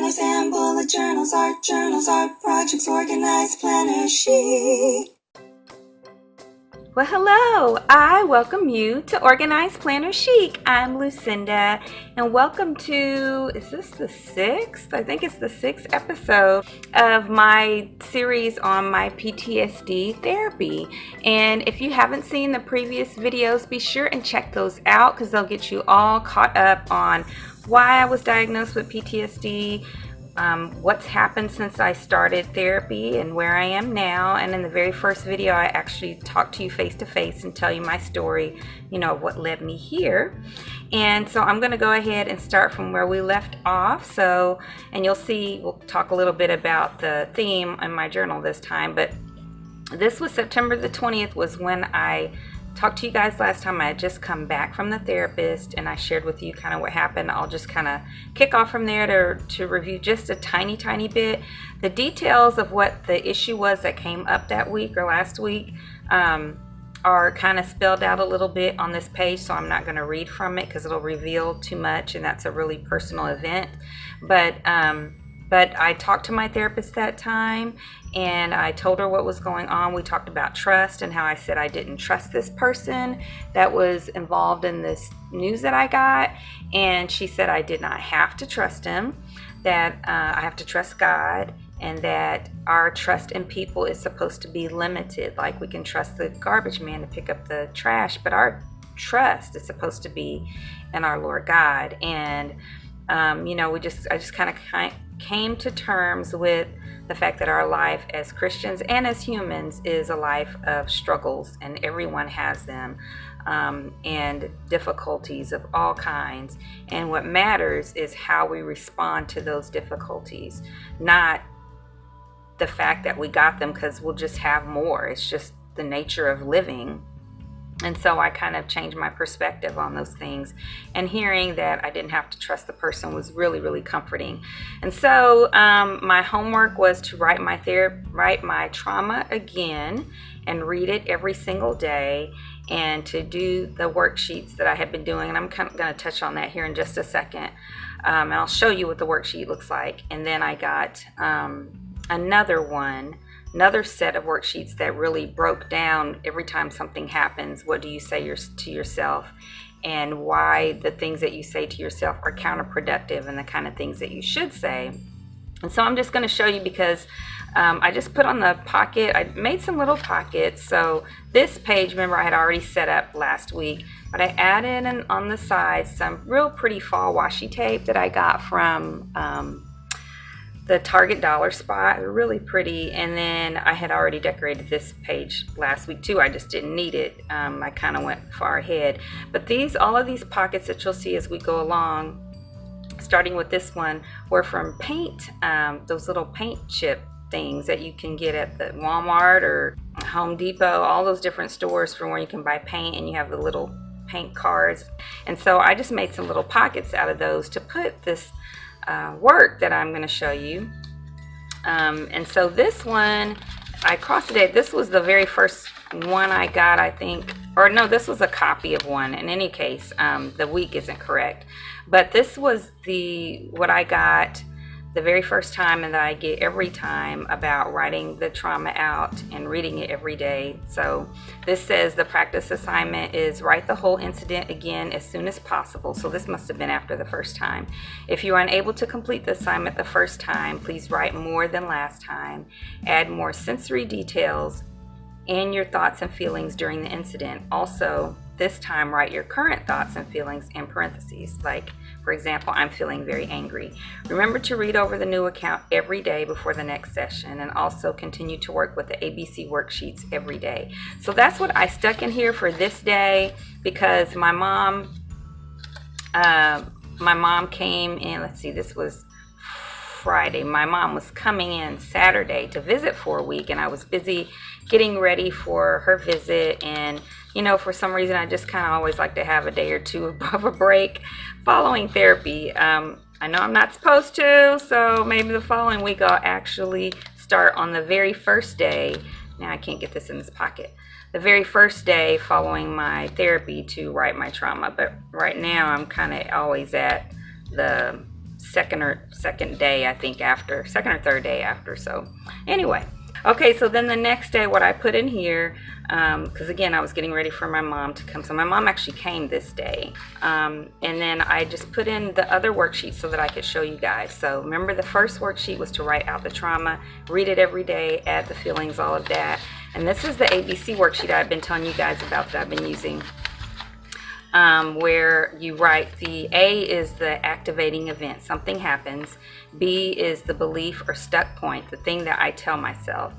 planners and bullet journals, art projects, organized planner chic. Well, hello. I welcome you to Organized Planner Chic. I'm Lucinda, and welcome to, is this the 6th? I think it's the 6th episode of my series on my PTSD therapy. And if you haven't seen the previous videos, be sure and check those out because they'll get you all caught up on why I was diagnosed with PTSD, what's happened since I started therapy and where I am now. And in the very first video, I actually talk to you face to face and tell you my story, what led me here. And so I'm going to go ahead and start from where we left off. And you'll see, we'll talk a little bit about the theme in my journal this time, but this was September the 20th was when I talked to you guys last time. I had just come back from the therapist and I shared with you kind of what happened. I'll just kind of kick off from there to review just a tiny bit. The details of what the issue was that came up that week or last week are kind of spelled out a little bit on this page, so I'm not going to read from it because it'll reveal too much, and that's a really personal event. But I talked to my therapist that time and I told her what was going on. We talked about trust and how I said I didn't trust this person that was involved in this news that I got. And she said I did not have to trust him, that I have to trust God, and that our trust in people is supposed to be limited. Like we can trust the garbage man to pick up the trash, but our trust is supposed to be in our Lord God. And I just kind of came to terms with the fact that our life as Christians and as humans is a life of struggles, and everyone has them, and difficulties of all kinds. And what matters is how we respond to those difficulties, not the fact that we got them, because we'll just have more. It's just the nature of living. And so I kind of changed my perspective on those things, and hearing that I didn't have to trust the person was really, really comforting. And so my homework was to write my trauma again and read it every single day, and to do the worksheets that I had been doing. And I'm kind of going to touch on that here in just a second. And I'll show you what the worksheet looks like. And then I got another set of worksheets that really broke down every time something happens. What do you say to yourself, and why the things that you say to yourself are counterproductive, and the kind of things that you should say. And so I'm just going to show you, because I just put on the pocket, I made some little pockets. So this page, remember, I had already set up last week, but I added on the sides some real pretty fall washi tape that I got from the Target dollar spot. They're really pretty. And then I had already decorated this page last week too. I just didn't need it. I kind of went far ahead. But all of these pockets that you'll see as we go along, starting with this one, were from paint, those little paint chip things that you can get at the Walmart or Home Depot, all those different stores from where you can buy paint, and you have the little paint cards. And so I just made some little pockets out of those to put this work that I'm going to show you. And so this one, I crossed it. This was the very first one I got, I think. Or no, this was a copy of one. In any case, the week isn't correct. But this was what I got the very first time, and that I get every time, about writing the trauma out and reading it every day. So this says the practice assignment is write the whole incident again as soon as possible. So this must have been after the first time. If you are unable to complete the assignment the first time, please write more than last time. Add more sensory details in your thoughts and feelings during the incident. Also, this time write your current thoughts and feelings in parentheses. Like, for example, I'm feeling very angry. Remember to read over the new account every day before the next session, and also continue to work with the ABC worksheets every day. So that's what I stuck in here for this day, because my mom came in, let's see, this was Friday. My mom was coming in Saturday to visit for a week, and I was busy getting ready for her visit. And for some reason, I just kind of always like to have a day or two of a break following therapy. I know I'm not supposed to, so maybe the following week I'll actually start on the very first day. Now I can't get this in this pocket. The very first day following my therapy to write my trauma. But right now I'm kind of always at the second day, I think, after, second or third day after. So anyway, okay, so then the next day, what I put in here, because again, I was getting ready for my mom to come. So my mom actually came this day. And then I just put in the other worksheet so that I could show you guys. So remember, the first worksheet was to write out the trauma, read it every day, add the feelings, all of that. And this is the ABC worksheet I've been telling you guys about that I've been using. Where you write, the A is the activating event, something happens. B is the belief or stuck point, the thing that I tell myself.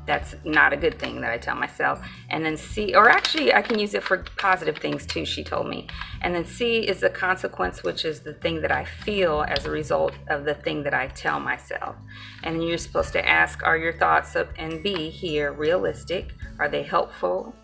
That's not a good thing that I tell myself. And then C, or actually I can use it for positive things too, she told me. And then C is the consequence, which is the thing that I feel as a result of the thing that I tell myself. And you're supposed to ask, are your thoughts and B here realistic? Are they helpful?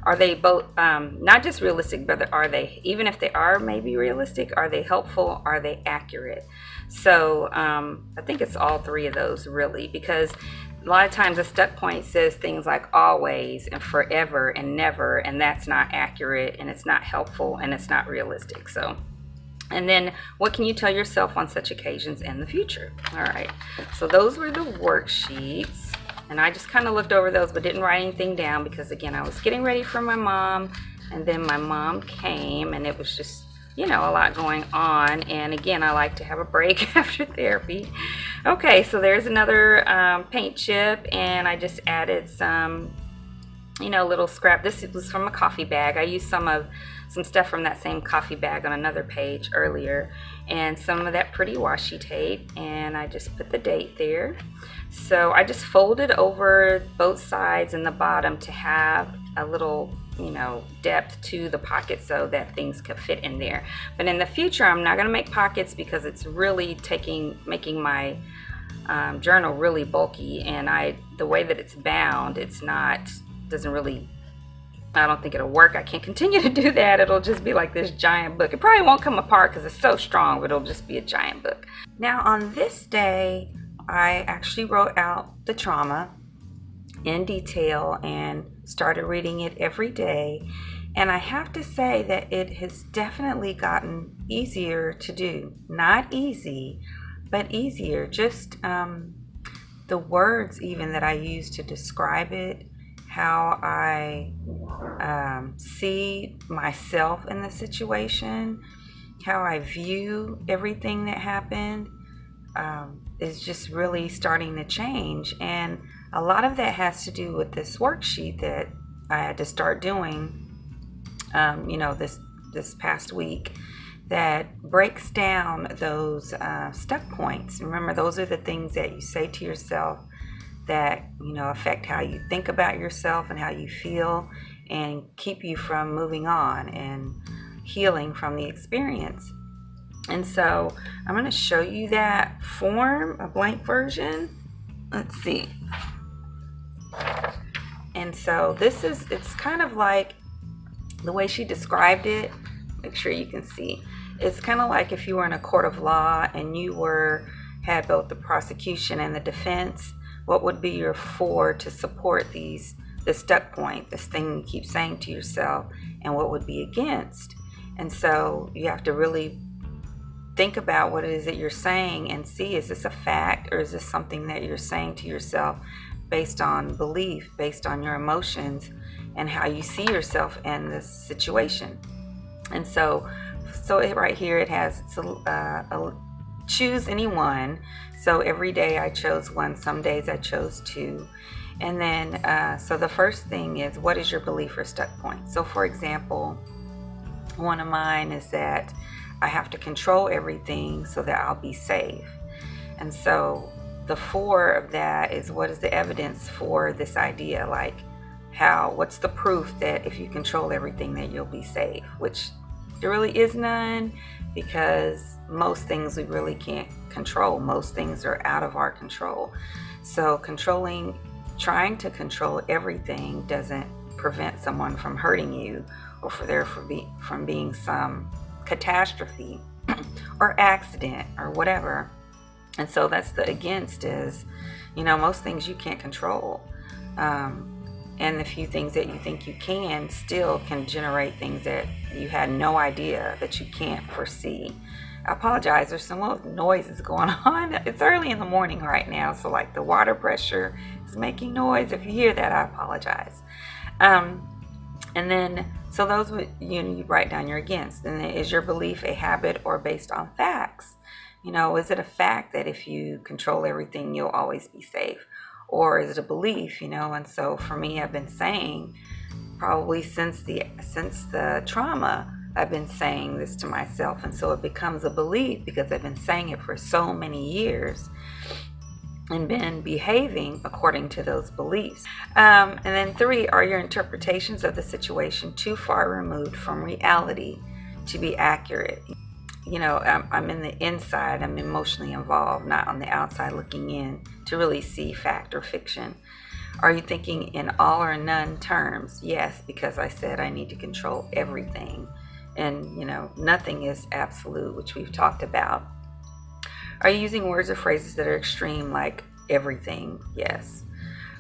Are they both, not just realistic, but are they, even if they are maybe realistic, are they helpful? Are they accurate? So I think it's all three of those really, because a lot of times a stuck point says things like always and forever and never, and that's not accurate, and it's not helpful, and it's not realistic. So, and then what can you tell yourself on such occasions in the future? All right, so those were the worksheets. And I just kind of looked over those but didn't write anything down because, again, I was getting ready for my mom, and then my mom came, and it was just, you know, a lot going on. And again, I like to have a break after therapy. Okay, so there's another paint chip, and I just added some, you know, little scrap. This was from a coffee bag. I used some stuff from that same coffee bag on another page earlier, and some of that pretty washi tape, and I just put the date there. So I just folded over both sides and the bottom to have a little, you know, depth to the pocket so that things could fit in there. But in the future, I'm not going to make pockets because it's really making my journal really bulky, and the way that it's bound, doesn't really, I don't think it'll work. I can't continue to do that. It'll just be like this giant book. It probably won't come apart because it's so strong, but it'll just be a giant book. Now on this day, I actually wrote out the trauma in detail and started reading it every day. And I have to say that it has definitely gotten easier to do. Not easy, but easier. Just the words even that I use to describe it, how I see myself in the situation, how I view everything that happened, is just really starting to change. And a lot of that has to do with this worksheet that I had to start doing, you know, this past week, that breaks down those stuck points. Remember, those are the things that you say to yourself that, you know, affect how you think about yourself and how you feel, and keep you from moving on and healing from the experience. And so I'm going to show you that form, a blank version. Let's see. And so it's kind of like the way she described it. Make sure you can see. It's kind of like if you were in a court of law and you had both the prosecution and the defense. What would be your for to support the stuck point, this thing you keep saying to yourself, and what would be against? And so you have to really think about what it is that you're saying and see, is this a fact, or is this something that you're saying to yourself based on belief, based on your emotions, and how you see yourself in this situation. And so right here it has choose any one. So every day I chose one, some days I chose two. And then so the first thing is, what is your belief or stuck point? So for example, one of mine is that I have to control everything so that I'll be safe. And so the for of that is, what is the evidence for this idea? Like, what's the proof that if you control everything that you'll be safe? Which there really is none, because most things we really can't control. Most things are out of our control. So trying to control everything doesn't prevent someone from hurting you, or from being some catastrophe or accident or whatever. And so that's the against is, you know, most things you can't control. And the few things that you think you can still can generate things that you had no idea that you can't foresee. I apologize. There's some little noises going on. It's early in the morning right now, so like the water pressure is making noise. If you hear that, I apologize. And then, so those would, you write down your against. And then, is your belief a habit or based on facts? Is it a fact that if you control everything, you'll always be safe? Or is it a belief, And so for me, I've been saying, probably since the trauma, I've been saying this to myself. And so it becomes a belief because I've been saying it for so many years and been behaving according to those beliefs. And then 3, are your interpretations of the situation too far removed from reality to be accurate? I'm in the inside, I'm emotionally involved, not on the outside looking in to really see fact or fiction. Are you thinking in all or none terms? Yes, because I said I need to control everything. And, nothing is absolute, which we've talked about. Are you using words or phrases that are extreme, like everything? Yes.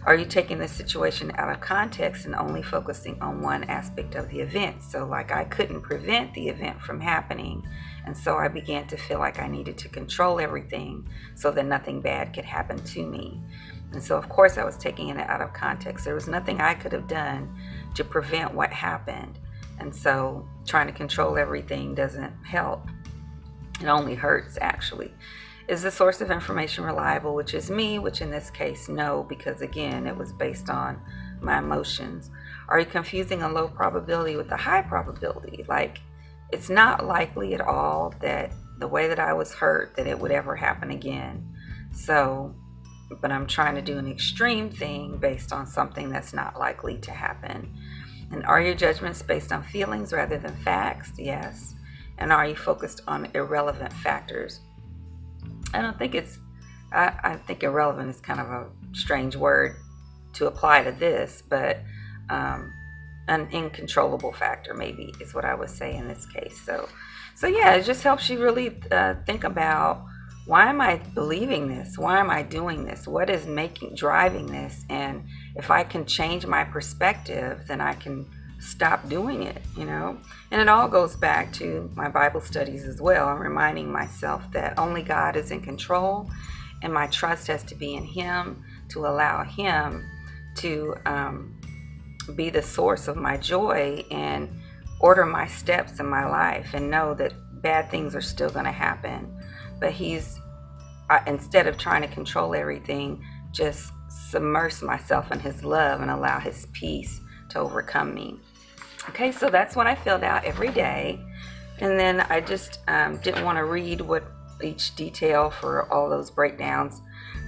Are you taking the situation out of context and only focusing on one aspect of the event? So like I couldn't prevent the event from happening. And so I began to feel like I needed to control everything so that nothing bad could happen to me. And so of course I was taking it out of context. There was nothing I could have done to prevent what happened. And so trying to control everything doesn't help. It only hurts, actually. Is the source of information reliable, which is me, which in this case, no, because again, it was based on my emotions. Are you confusing a low probability with a high probability? Like, it's not likely at all that the way that I was hurt, that it would ever happen again. So, but I'm trying to do an extreme thing based on something that's not likely to happen. And are your judgments based on feelings rather than facts? Yes. And are you focused on irrelevant factors? I think irrelevant is kind of a strange word to apply to this, but an incontrollable factor maybe is what I would say in this case. So yeah, it just helps you really think about, why am I believing this? Why am I doing this? What is driving this? And if I can change my perspective, then I can stop doing it, And it all goes back to my Bible studies as well. I'm reminding myself that only God is in control, and my trust has to be in Him, to allow Him to be the source of my joy and order my steps in my life, and know that bad things are still going to happen. But He's, instead of trying to control everything, just submerge myself in His love and allow His peace to overcome me. Okay, so that's what I filled out every day. And then I just didn't want to read what each detail for all those breakdowns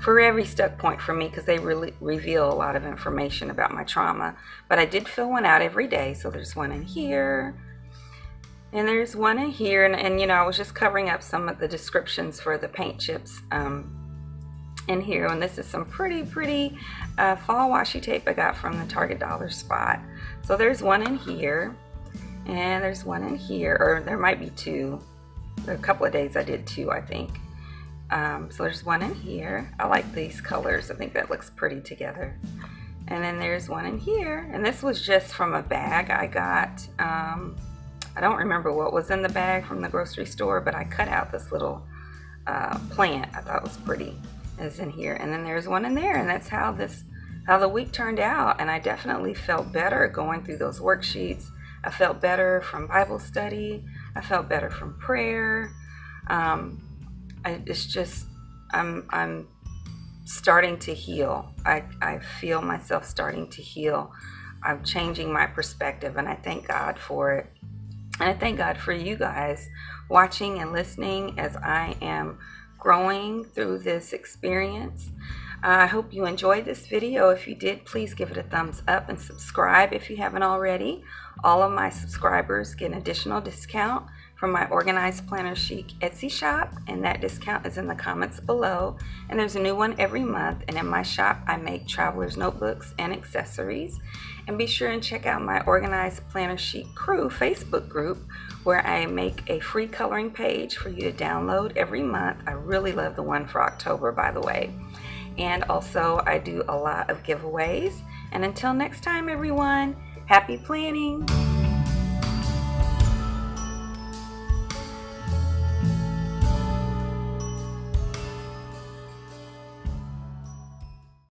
for every stuck point for me, because they really reveal a lot of information about my trauma. But I did fill one out every day. So there's one in here, and there's one in here, and I was just covering up some of the descriptions for the paint chips in here. And this is some pretty fall washi tape I got from the Target Dollar Spot. So there's one in here, and there's one in here, or there might be 2. There are a couple of days I did 2, I think. So there's one in here. I like these colors. I think that looks pretty together. And then there's one in here, and this was just from a bag I got. I don't remember what was in the bag from the grocery store, but I cut out this little plant I thought was pretty. Is in here. And then there's one in there, and that's how the week turned out. And I definitely felt better going through those worksheets. I felt better from Bible study. I felt better from prayer. It's just, I'm starting to heal. I feel myself starting to heal. I'm changing my perspective, and I thank God for it. And I thank God for you guys watching and listening as I am growing through this experience. I hope you enjoyed this video. If you did, please give it a thumbs up and subscribe if you haven't already. All of my subscribers get an additional discount from my Organized Planner Chic Etsy shop, and that discount is in the comments below. And there's a new one every month, and in my shop I make traveler's notebooks and accessories. And be sure and check out my Organized Planner Chic Crew Facebook group, where I make a free coloring page for you to download every month. I really love the one for October, by the way. And also I do a lot of giveaways. And until next time, everyone, happy planning!